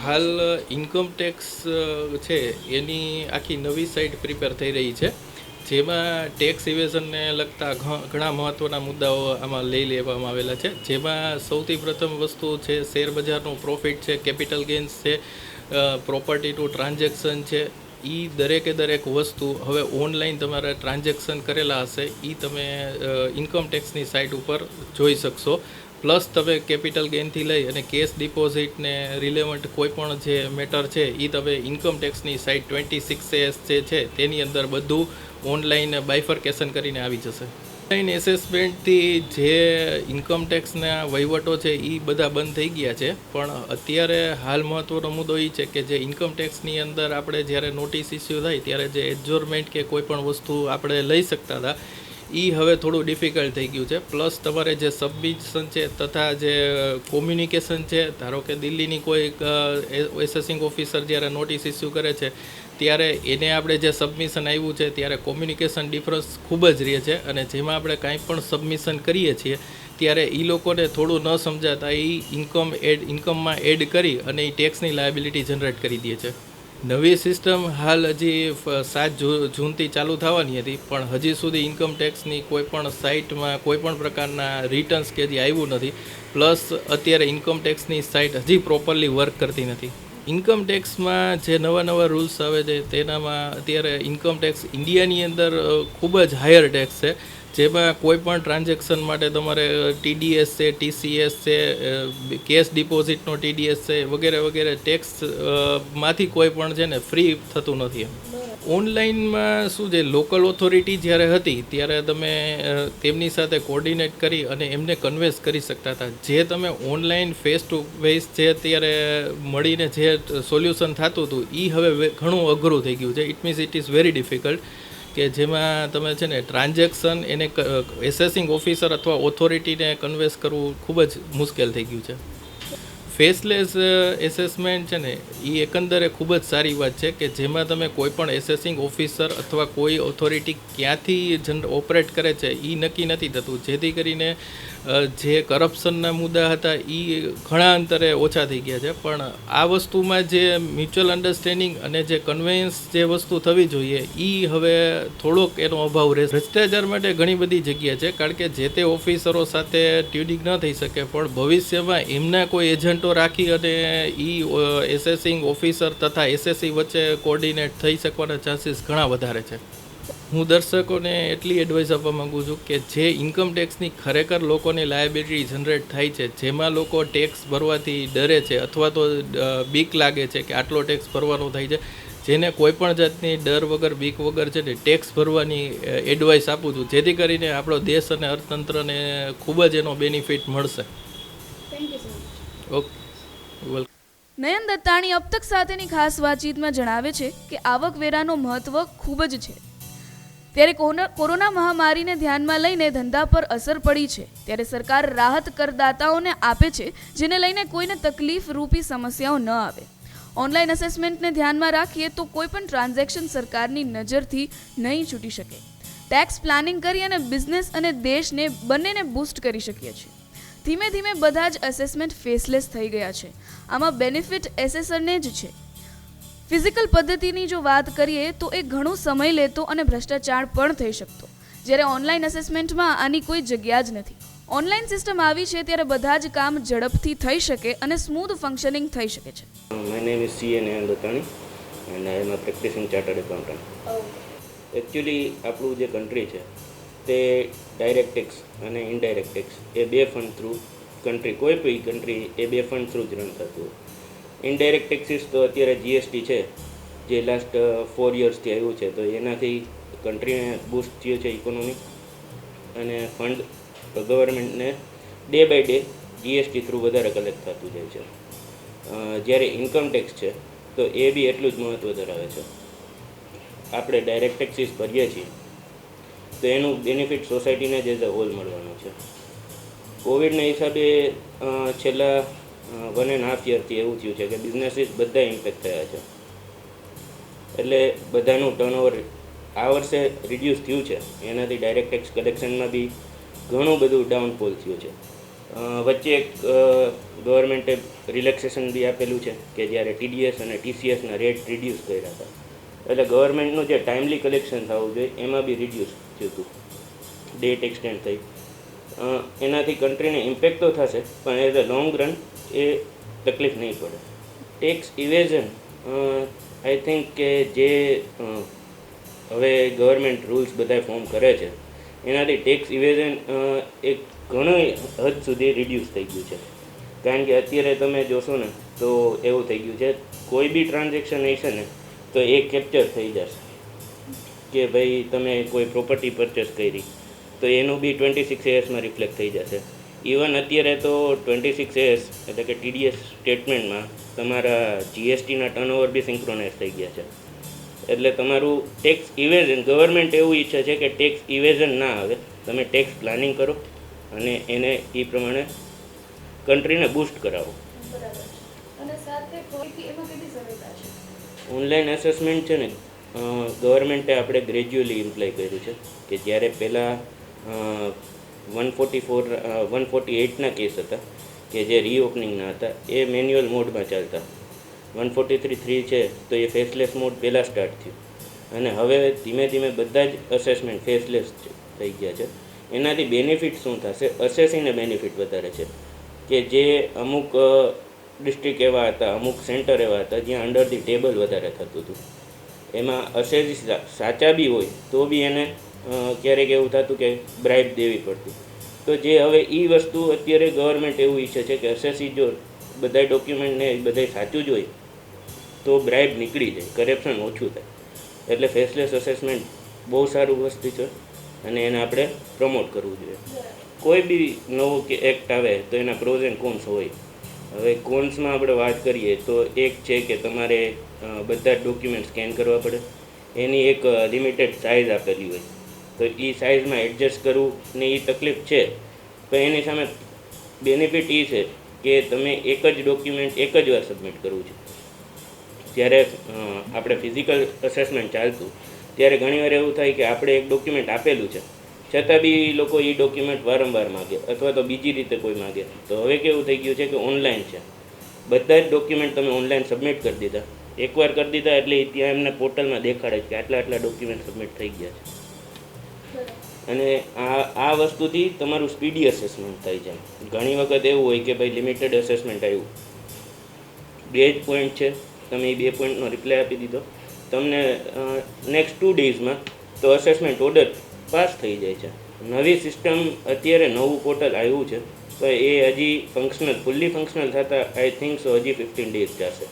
હાલ ઇન્કમ ટેક્સ છે એની આખી નવી સાઇટ પ્રિપેર થઈ રહી છે, જેમાં ટેક્સ ઇવેઝનને લગતા ઘણા મહત્ત્વના મુદ્દાઓ આમાં લઈ લેવામાં આવેલા છે. જેમાં સૌથી પ્રથમ વસ્તુ છે શેર બજારનું પ્રોફિટ છે, કેપિટલ ગેઇન્સ છે, પ્રોપર્ટીનું ટ્રાન્ઝેક્શન છે. એ દરેકે દરેક વસ્તુ હવે ઓનલાઈન તમારા ટ્રાન્ઝેક્શન કરેલા હશે એ તમે ઇન્કમ ટેક્સની સાઇટ ઉપર જોઈ શકશો. પ્લસ તમે કેપિટલ ગેઇનથી લઈ અને કેશ ડિપોઝિટને રિલેવન્ટ કોઈ પણ જે મેટર છે એ તમે ઇન્કમ ટેક્સની સાઇટ 26AS જે છે તેની અંદર બધું ઓનલાઈન બાયફર્કેશન કરીને આવી જશે. ઓનલાઈન એસેસમેન્ટથી જે ઇન્કમ ટેક્સના વહીવટો છે એ બધા બંધ થઈ ગયા છે, પણ અત્યારે હાલ મહત્ત્વનો મુદ્દો એ છે કે જે ઇન્કમ ટેક્સની અંદર આપણે જ્યારે નોટિસ ઇસ્યુ થાય ત્યારે જે એડજોર્મેન્ટ કે કોઈ પણ વસ્તુ આપણે લઈ શકતા હતા એ હવે થોડું ડિફિકલ્ટ થઈ ગયું છે. પ્લસ તમારે જે સબમિશન છે તથા જે કોમ્યુનિકેશન છે, ધારો કે દિલ્હીની કોઈ એસેસિંગ ઓફિસર જ્યારે નોટિસ ઇસ્યુ કરે છે ત્યારે એને આપણે જે સબમિશન આવ્યું છે ત્યારે કોમ્યુનિકેશન ડિફરન્સ ખૂબ જ રહે છે, અને જેમાં આપણે કાંઈ પણ સબમિશન કરીએ છીએ ત્યારે એ લોકોને થોડું ન સમજાતા એ ઇન્કમમાં એડ કરી અને એ ટેક્સની લાયબિલિટી જનરેટ કરી દે છે. નવી સિસ્ટમ હાલ હજી 7 જૂનથી ચાલુ થવાની હતી, પણ હજી સુધી ઇન્કમ ટેક્સની કોઈ પણ સાઇટમાં કોઈ પણ પ્રકારના રિટર્ન્સ કે હજી આવ્યું નથી. પ્લસ અત્યારે ઇન્કમ ટેક્સની સાઇટ હજી પ્રોપરલી વર્ક કરતી નથી. ઇન્કમ ટેક્સમાં જે નવા રૂલ્સ આવે છે તેનામાં અત્યારે ઇન્કમ ટેક્સ ઇન્ડિયાની અંદર ખૂબ જ હાયર ટેક્સ છે, જેમાં કોઈ પણ ટ્રાન્ઝેક્શન માટે તમારે TDS છે, TCS છે, કેશ ડિપોઝિટનો TDS છે, વગેરે વગેરે ટેક્સ માંથી કોઈ પણ છે ને ફ્રી થતું નથી. ઓનલાઈનમાં શું છે, લોકલ ઓથોરિટી જ્યારે હતી ત્યારે તમે તેમની સાથે કોર્ડિનેટ કરી અને એમને કન્વેન્સ કરી શકતા હતા. જે તમે ઓનલાઈન ફેસ ટુ ફેસ જે અત્યારે મળીને જે સોલ્યુશન થતું હતું એ હવે ઘણું અઘરું થઈ ગયું છે. It means it is very difficult કે જેમાં તમે છે ને ટ્રાન્ઝેક્શન એને એસેસિંગ ઓફિસર અથવા ઓથોરિટીને કન્વેન્સ કરવું ખૂબ જ મુશ્કેલ થઈ ગયું છે. ફેસલેસ એસેસમેન્ટ છે ને એ એકંદરે ખૂબ જ સારી વાત છે કે જેમાં તમે કોઈ પણ એસેસિંગ ઓફિસર અથવા કોઈ ઓથોરિટી ક્યાંથી ઓપરેટ કરે છે એ નક્કી નથી થતું, જેથી કરીને જે કરપ્શનના મુદ્દા હતા એ ઘણા અંતરે ઓછા થઈ ગયા છે. પણ આ વસ્તુમાં જે મ્યુચ્યુઅલ અન્ડરસ્ટેન્ડિંગ અને જે કન્વેન્સ જે વસ્તુ થવી જોઈએ એ હવે થોડોક એનો અભાવ રહે. ભ્રષ્ટાચાર માટે ઘણી બધી જગ્યા છે, કારણ કે જે તે ઓફિસરો સાથે ટ્યુનિંગ ન થઈ શકે, પણ ભવિષ્યમાં એમના કોઈ એજન્ટો રાખી અને એસેસિંગ ઓફિસર તથા એસએસસી વચ્ચે કોર્ડિનેટ થઈ શકવાના ચાન્સીસ ઘણા વધારે છે. હું દર્શકોને એટલી એડવાઇસ આપવા માગું છું કે જે ઇન્કમ ટેક્સની ખરેખર લોકોની લાયબિલિટી જનરેટ થાય છે, જેમાં લોકો ટેક્સ ભરવાથી ડરે છે અથવા તો બીક લાગે છે કે આટલો ટેક્સ ભરવાનો થાય છે, જેને કોઈ પણ જાતની ડર વગર બીક વગર છે ને ટેક્સ ભરવાની એડવાઇસ આપું છું, જેથી કરીને આપણો દેશ અને અર્થતંત્રને ખૂબ જ એનો બેનિફિટ મળશે. Thank you so much. Okay, welcome. Nayan Dattani અબ તક સાથેની ખાસ વાતચીતમાં જણાવે છે કે આવકવેરાનો મહત્વ ખૂબ જ છે. ત્યારે કોરોના મહામારીને ધ્યાનમાં લઈને ધંધા પર અસર પડી છે, ત્યારે સરકાર રાહત કરદાતાઓને આપે છે, જેને લઈને કોઈને તકલીફ રૂપી સમસ્યાઓ ન આવે. ઓનલાઈન અસેસમેન્ટને ધ્યાનમાં રાખીએ તો કોઈ પણ ટ્રાન્ઝેક્શન સરકારની નજરથી નહીં છૂટી શકે. ટેક્સ પ્લાનિંગ કરી અને બિઝનેસ અને દેશને બંનેને બૂસ્ટ કરી શકીએ છીએ. ધીમે ધીમે બધા જ અસેસમેન્ટ ફેસલેસ થઈ ગયા છે. આમાં બેનિફિટ એસેસરને જ છે. ફિઝિકલ પદ્ધતિની જો વાત કરીએ તો એ ઘણો સમય લેતો અને ભ્રષ્ટાચાર પણ થઈ શકતો, જ્યારે ઓનલાઈન અસેસમેન્ટમાં આની કોઈ જગ્યા જ નથી. ઓનલાઈન સિસ્ટમ આવી છે ત્યારે બધા જ કામ ઝડપથી થઈ શકે અને સ્મૂથ ફંક્શનિંગ થઈ શકે છે. My name is C.A. Nayan Dattani and I am a practicing chartered accountant. Actually આપણું જે કન્ટ્રી છે તે ડાયરેક્ટ ટેક્સ અને ઇનડાયરેક્ટ ટેક્સ એ બે ફંડ થ્રુ કન્ટ્રી, કોઈ પણ કન્ટ્રી એ બે ફંડ થ્રુ જ રન થતું હોય. ઇનડાયરેક્ટ ટેક્સીસ તો અત્યારે GST છે જે લાસ્ટ 4 યર્સથી આવ્યું છે, તો એનાથી કન્ટ્રીને બૂસ્ટ થયું છે ઇકોનોમી, અને ફંડ ગવર્મેન્ટને day by day GST through વધારે કલેક્ટ થતું જાય છે. જ્યારે ઇન્કમ ટેક્સ છે તો એ બી એટલું જ મહત્ત્વ ધરાવે છે. આપણે ડાયરેક્ટ ટેક્સીસ ભરીએ છીએ તો એનું બેનિફિટ સોસાયટીને જ એઝ અ હોલ મળવાનું છે. કોવિડના હિસાબે છેલ્લા 1.5 યરથી એવું થયું છે કે બિઝનેસીસ બધા ઇમ્પેક્ટ થયા છે, એટલે બધાનું ટર્નઓવર આ વર્ષે રિડ્યુસ થયું છે. એનાથી ડાયરેક્ટ ટેક્સ કલેક્શનમાં બી ઘણું બધું ડાઉનફોલ થયું છે. વચ્ચે એક ગવર્મેન્ટે રિલેક્સેશન બી આપેલું છે કે જ્યારે TDS અને TCSના રેટ રિડ્યુસ કર્યા હતા, એટલે ગવર્મેન્ટનું જે ટાઈમલી કલેક્શન થવું જોઈએ એમાં બી રિડ્યુસ થયું હતું, ડેટ એક્સટેન્ડ થઈ. એનાથી કન્ટ્રીને ઇમ્પેક્ટ તો થશે, પણ એઝ અ લોંગ રન એ તકલીફ નહીં પડે. ટેક્સ ઇવેઝન આઈ થિંક કે જે હવે ગવર્મેન્ટ રૂલ્સ બધા ફોર્મ કરે છે એનાથી ટેક્સ ઇવેઝન એક ઘણી હદ સુધી રિડ્યુસ થઈ ગયું છે. કારણ કે અત્યારે તમે જોશો ને તો એવું થઈ ગયું છે, કોઈ બી ટ્રાન્ઝેક્શન હશે ને તો એ કેપ્ચર થઈ જશે કે ભાઈ તમે કોઈ પ્રોપર્ટી પરચેસ કરી તો એનું બી 26ASમાં રિફ્લેક્ટ થઈ જશે. ઇવન અત્યારે તો 26AS એટલે કે TDS સ્ટેટમેન્ટમાં તમારા GSTના ટર્નઓવર બી સિંક્રોનાઇઝ થઈ ગયા છે. એટલે તમારું ટેક્સ ઇવેઝન, ગવર્મેન્ટ એવું ઈચ્છે છે કે ટેક્સ ઇવેઝન ના આવે, તમે ટેક્સ પ્લાનિંગ કરો અને એને એ પ્રમાણે કન્ટ્રીને બૂસ્ટ કરાવો. ઓનલાઈન એસેસમેન્ટ છે ને ગવર્મેન્ટે આપણે ગ્રેજ્યુઅલી ઇમ્પ્લાય કર્યું છે કે જ્યારે પહેલાં 148ના કેસ હતા કે જે રીઓપનિંગના હતા એ મેન્યુઅલ મોડમાં ચાલતા, 143.3 છે તો એ ફેસલેસ મોડ પહેલાં સ્ટાર્ટ થયું અને હવે ધીમે ધીમે બધા જ અસેસમેન્ટ ફેસલેસ થઈ ગયા છે. એનાથી બેનિફિટ શું થશે? અસેસીને બેનિફિટ વધારે છે કે જે અમુક ડિસ્ટ્રિક્ટ એવા હતા, અમુક સેન્ટર એવા હતા જ્યાં અંડર ધી ટેબલ વધારે થતું હતું. એમાં અસેસી સાચા બી હોય તો બી એને ક્યારેક એવું થતું કે બ્રાઇબ દેવી પડતી. તો જે હવે એ વસ્તુ અત્યારે ગવર્મેન્ટ એવું ઈચ્છે છે કે અસેસી જો બધા ડોક્યુમેન્ટને બધા સાચું જ હોય તો બ્રાઇબ નીકળી જાય, કરપ્શન ઓછું થાય. એટલે ફેસલેસ અસેસમેન્ટ બહુ સારું વસ્તુ છે અને એને આપણે પ્રમોટ કરવું જોઈએ. કોઈ બી નવો કે એક્ટ આવે તો એના પ્રોઝ એન્ડ કોન્સ હોય. હવે કોન્સમાં આપણે વાત કરીએ તો એક છે કે તમારે બધા જ ડોક્યુમેન્ટ સ્કેન કરવા પડે, એની એક લિમિટેડ સાઇઝ આપેલી હોય તો એ સાઇઝમાં એડજસ્ટ કરવું ને એ તકલીફ છે. તો એની સામે બેનિફિટ એ છે કે તમે એક જ ડોક્યુમેન્ટ એક જ વાર સબમિટ કરવું છે. જ્યારે આપણે ફિઝિકલ અસેસમેન્ટ ચાલતું ત્યારે ઘણીવાર એવું થાય કે આપણે એક ડોક્યુમેન્ટ આપેલું છે છતાં બી લોકો એ ડોક્યુમેન્ટ વારંવાર માગે અથવા તો બીજી રીતે કોઈ માગે. તો હવે કેવું થઈ ગયું છે કે ઓનલાઈન છે, બધા જ ડોક્યુમેન્ટ તમે ઓનલાઈન સબમિટ કરી દીધા, એકવાર કરી દીધા એટલે ત્યાં એમને પોર્ટલમાં દેખાડે કે આટલા ડોક્યુમેન્ટ સબમિટ થઈ ગયા છે. અને આ વસ્તુથી તમારું સ્પીડી અસેસમેન્ટ થાય છે. ઘણી વખત એવું હોય કે ભાઈ લિમિટેડ અસેસમેન્ટ આવ્યું, 2 જ પોઈન્ટ છે, તમે એ 2 પોઈન્ટનો રિપ્લાય આપી દીધો, તમને નેક્સ્ટ 2 ડેઝમાં તો અસેસમેન્ટ ઓર્ડર પાસ થઈ જાય છે. નવી સિસ્ટમ અત્યારે નવું પોર્ટલ આવ્યું છે તો એ હજી ફૂલ્લી ફંક્શનલ થતાં આઈ થિંક સો હજી 15 ડેઝ જશે.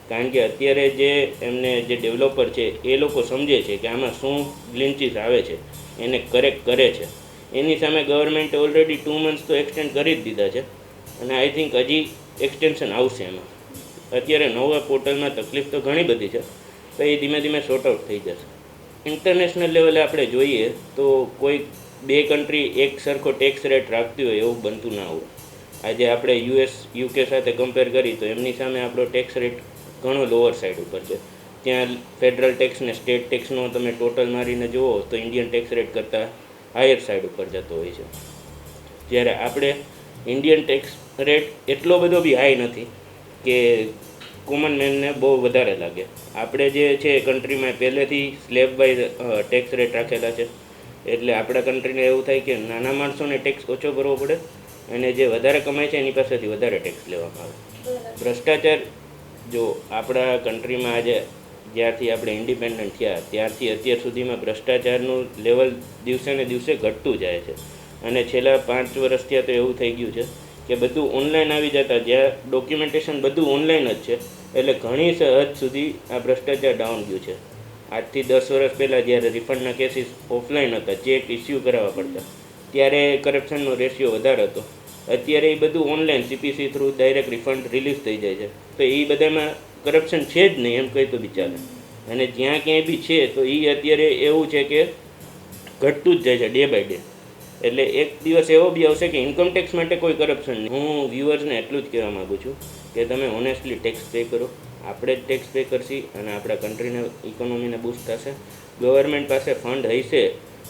કારણ કે અત્યારે જે એમને જે ડેવલપર છે એ લોકો સમજે છે કે આમાં શું ગ્લિન્ચીસ આવે છે, એને કરેક્ટ કરે છે. એની સામે ગવર્મેન્ટે ઓલરેડી 2 મંથ્સ તો એક્સટેન્ડ કરી જ દીધા છે અને આઈ થિંક હજી એક્સટેન્શન આવશે એમાં. અત્યારે નવા પોર્ટલમાં તકલીફ તો ઘણી બધી છે તો એ ધીમે ધીમે સોર્ટ આઉટ થઈ જશે. ઇન્ટરનેશનલ લેવલે આપણે જોઈએ તો કોઈ 2 કન્ટ્રી એક સરખો ટેક્સ રેટ રાખતી હોય એવું બનતું ના હોય. આજે આપણે UK સાથે કમ્પેર કરી તો એમની સામે આપણો ટેક્સ રેટ ઘણો લોઅર સાઈડ ઉપર છે. ત્યાં ફેડરલ ટેક્સ ને સ્ટેટ ટેક્સનો તમે ટોટલ મારીને જુઓ તો ઇન્ડિયન ટેક્સ રેટ કરતાં હાયર સાઈડ ઉપર જતો હોય છે. જ્યારે આપણે ઇન્ડિયન ટેક્સ રેટ એટલો બધો બી હાઈ નથી કે કોમન મેનને બહુ વધારે લાગે. આપણે જે છે કન્ટ્રીમાં પહેલેથી સ્લેબ વાઇઝ ટેક્સ રેટ રાખેલા છે એટલે આપણા કન્ટ્રીને એવું થાય કે નાના માણસોને ટેક્સ ઓછો ભરવો પડે અને જે વધારે કમાય છે એની પાસેથી વધારે ટેક્સ લેવામાં આવે. ભ્રષ્ટાચાર જો આપણા કન્ટ્રીમાં આજે જ્યારથી આપણે ઇન્ડિપેન્ડન્ટ થયા ત્યારથી અત્યાર સુધીમાં ભ્રષ્ટાચારનું લેવલ દિવસે ને દિવસે ઘટતું જાય છે અને છેલ્લા 5 વર્ષ થયા તો એવું થઈ ગયું છે કે બધું ઓનલાઈન આવી જતા, જ્યાં ડોક્યુમેન્ટેશન બધું ઓનલાઈન જ છે એટલે ઘણી હદ સુધી આ ભ્રષ્ટાચાર ડાઉન ગયું છે. આજથી 10 વર્ષ પહેલાં જ્યારે રિફંડના કેસીસ ઓફલાઈન હતા, ચેક ઇસ્યુ કરાવવા પડતા, ત્યારે કરપ્શનનો રેશિયો વધારે હતો. અત્યારે એ બધું online CPC through direct refund release થઈ જાય છે તો એ બધામાં કરપ્શન છે જ નહીં એમ કહી તો બી ચાલે. અને જ્યાં ક્યાંય બી છે તો એ અત્યારે એવું છે કે ઘટતું જ જાય છે ડે બાય ડે. એટલે એક દિવસ એવો બી આવશે કે ઇન્કમટેક્સ માટે કોઈ કરપ્શન નહીં. હું વ્યુઅર્સને એટલું જ કહેવા માગું છું કે તમે ઓનેસ્ટલી ટેક્સ પે કરો. આપણે જ ટેક્સ પે કરશી અને આપણા કન્ટ્રીને ઇકોનોમીને બૂસ્ટ થશે. ગવર્મેન્ટ પાસે ફંડ હશે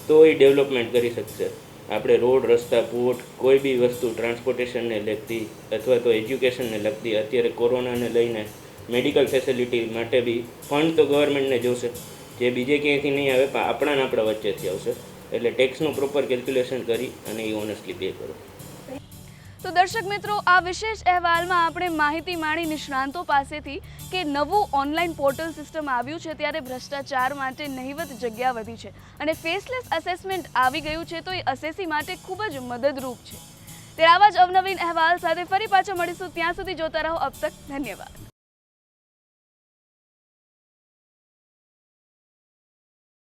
તો એ ડેવલપમેન્ટ કરી શકશે. આપણે રોડ, રસ્તા, પોર્ટ, કોઈ બી વસ્તુ ટ્રાન્સપોર્ટેશનને લગતી અથવા તો એજ્યુકેશનને લગતી, અત્યારે કોરોનાને લઈને મેડિકલ ફેસિલિટી માટે બી ફંડ તો ગવર્મેન્ટને જોશે, જે બીજે ક્યાંયથી નહીં આવે પણ આપણા વચ્ચેથી આવશે. એટલે ટેક્સનું પ્રોપર કેલ્ક્યુલેશન કરી અને એ ઓનેસ્ટલી પે કરો. તો દર્શક મિત્રો, આ વિશેષ અહેવાલમાં આપણે માહિતી માણી નિષ્ણાંતો પાસેથી કે નવું ઓનલાઈન પોર્ટલ સિસ્ટમ આવ્યું છે ત્યારે ભ્રષ્ટાચાર માટે નહિવત જગ્યા વધી છે અને ફેસલેસ અસેસમેન્ટ આવી ગયું છે તો એ અસેસી માટે ખૂબ જ મદદરૂપ છે. ત્યારે આવા જ અવનવીન અહેવાલ સાથે ફરી પાછા મળીશું. ત્યાં સુધી જોતા રહો અબ તક. ધન્યવાદ.